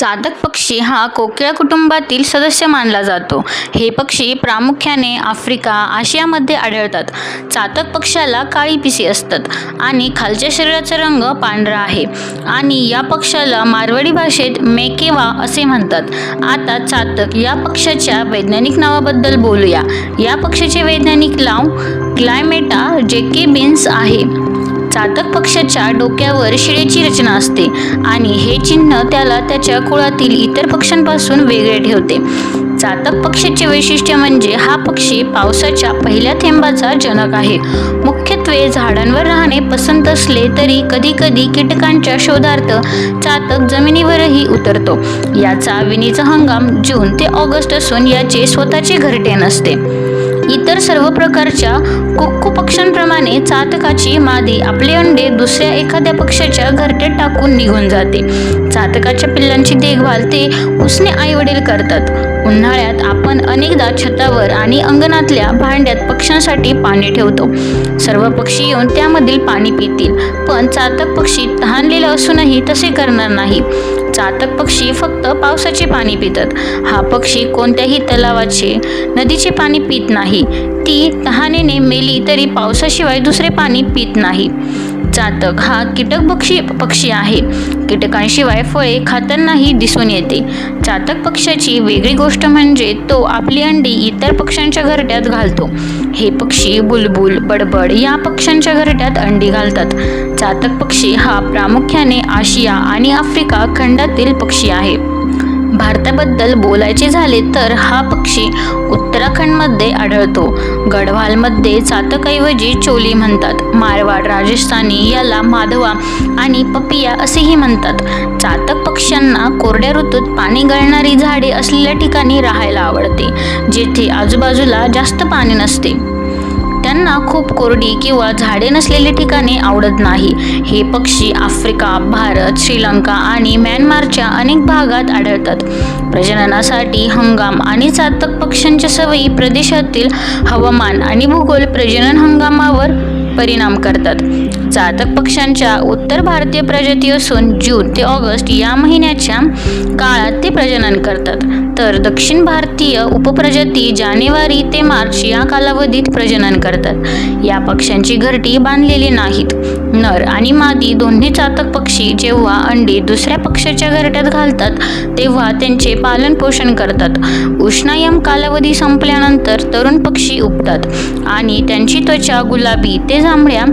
चातक पक्षी हा कोकिळा कुटुंबातील सदस्य मानला जातो. हे पक्षी प्रामुख्याने आफ्रिका, आशियामध्ये आढळतात. चातक पक्ष्याला काळी पिसे असतात आणि खालच्या शरीराचा रंग पांढरा आहे आणि या पक्ष्याला मारवाडी भाषेत मेकेवा असे म्हणतात. आता चातक या पक्ष्याच्या वैज्ञानिक नावाबद्दल बोलूया. या पक्ष्याचे वैज्ञानिक नाव क्लायमेटा जॅकोबिन्स आहे. चातक पक्ष्याच्या डोक्यावर शिळेची रचना असते आणि हे चिन्ह त्याला त्याच्या कुळातील इतर पक्ष्यांपासून वेगळे ठेवते. चातक पक्षाचे वैशिष्ट्य म्हणजे हा पक्षी पावसाच्या पहिल्या थेंबाचा जनक आहे. मुख्यत्वे झाडांवर राहणे पसंत असले तरी कधीकधी कीटकांच्या शोधार्थ चातक जमिनीवरही उतरतो. याचा विणीचा हंगाम जून ते ऑगस्ट असून याचे स्वतःचे घरटे नसते. इतर सर्व प्रकारच्या कुक्कू पक्ष्यांप्रमाणे चातकाची मादी आपले अंडे दुसऱ्या एखाद्या पक्ष्याच्या घरट्यात टाकून निघून जाते. चातकाच्या पिल्लांची देखभाल ते उसने आईवडील करतात. उन्हाळ्यात आपण अनेकदा छतावर आणि अंगणातल्या भांड्यात पक्ष्यांसाठी पाणी ठेवतो. सर्व पक्षी येऊन त्यामधील पाणी पितील, पण चातक पक्षी तहानलेला असूनही तसे करणार नाही. चातक पक्षी फक्त पावसाचे पाणी पितात. हा पक्षी कोणत्याही तलावाचे, नदीचे पाणी पित नाही. ती तहानेने मेली तरी पावसाशिवाय दुसरे पाणी पित नाही. चातक हा कीटकभक्षी पक्षी आहे. कीटकांशिवाय फळे खातानाही दिसून येते. चातक पक्ष्याची वेगळी गोष्ट म्हणजे तो आपली अंडी इतर पक्ष्यांच्या घरट्यात घालतो. हे पक्षी बुलबुल, बडबड या पक्ष्यांच्या घरट्यात अंडी घालतात. चातक पक्षी हा प्रामुख्याने आशिया आणि आफ्रिका खंडातील पक्षी आहे. भारताबद्दल बोलायचे झाले तर हा पक्षी उत्तराखंडमध्ये आढळतो. गढवालमध्ये चातकऐवजी चोली म्हणतात. मारवाड, राजस्थानी याला माधवा आणि पपिया असेही म्हणतात. चातक पक्ष्यांना कोरड्या ऋतूत पाणी गळणारी झाडे असलेल्या ठिकाणी राहायला आवडते, जेथे आजूबाजूला जास्त पाणी नसते. त्यांना खूप कोरडी किंवा झाडे नसलेली ठिकाणे आवडत नाही. हे पक्षी आफ्रिका, भारत, श्रीलंका आणि म्यानमारच्या अनेक भागात आढळतात. प्रजननासाठी हंगाम आणि चातक पक्ष्यांच्या सवयी प्रदेशातील हवामान आणि भूगोल प्रजनन हंगामावर परिणाम करतात. चातक पक्ष्यांच्या उत्तर भारतीय प्रजाती असून जून ते ऑगस्ट या महिन्याच्या काळात ते प्रजनन करतात, तर दक्षिण भारतीय उपप्रजाती जानेवारी ते मार्च या कालावधीत प्रजनन करतात. या पक्ष्यांची घरटी बांधलेली नाहीत. नर आणि मादी दोन्ही चातक पक्षी जेव्हा अंडी दुसऱ्या पक्ष्याच्या घरट्यात घालतात तेव्हा त्यांचे पालन पोषण करतात. उष्णायन कालावधी संपल्यानंतर तरुण पक्षी उबतात आणि त्यांची त्वचा गुलाबी ते जांभळ्या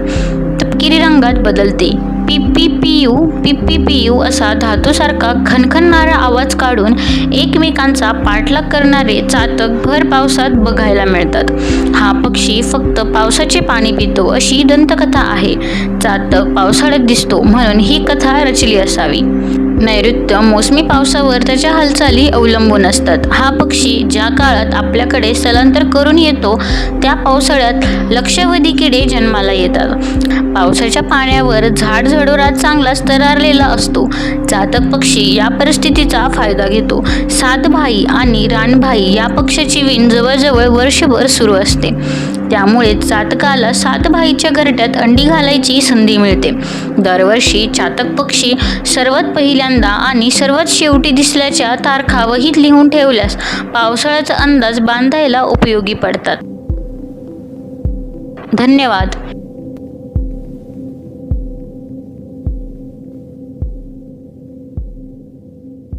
तपकिरी रंगात बदलते. पिप्पिपियू असा धातूसारखा खणखणणारा आवाज काढून एकमेकांचा पाठलाग करणारे चातक भर पावसात बघायला मिळतात. हा पक्षी फक्त पावसाचे पाणी पितो अशी दंतकथा आहे. चातक पावसाळ्यात दिसतो म्हणून ही कथा रचली असावी. नैऋत्य मोसमी पावसावर त्याच्या हालचाली अवलंबून असतात. हा पक्षी ज्या काळात आपल्याकडे स्थलांतर करून येतो त्या पावसाळ्यात लक्षावधी किडे जन्माला येतात. पावसाच्या पाण्यावर झाडझडोरा चांगला स्तरारलेला असतो. चातक पक्षी या परिस्थितीचा फायदा घेतो. सातभाई आणि रानभाई या पक्ष्याची विण जवळजवळ वर्षभर सुरू असते. त्यामुळे चातकाला सातभाईच्या घरट्यात अंडी घालायची संधी मिळते. दरवर्षी चातक पक्षी सर्वात पहिल्यांदा आणि सर्वात शेवटी दिसल्याच्या तारखा वहीत लिहून ठेवल्यास पावसाळ्याचा अंदाज बांधायला उपयोगी पडतात. धन्यवाद.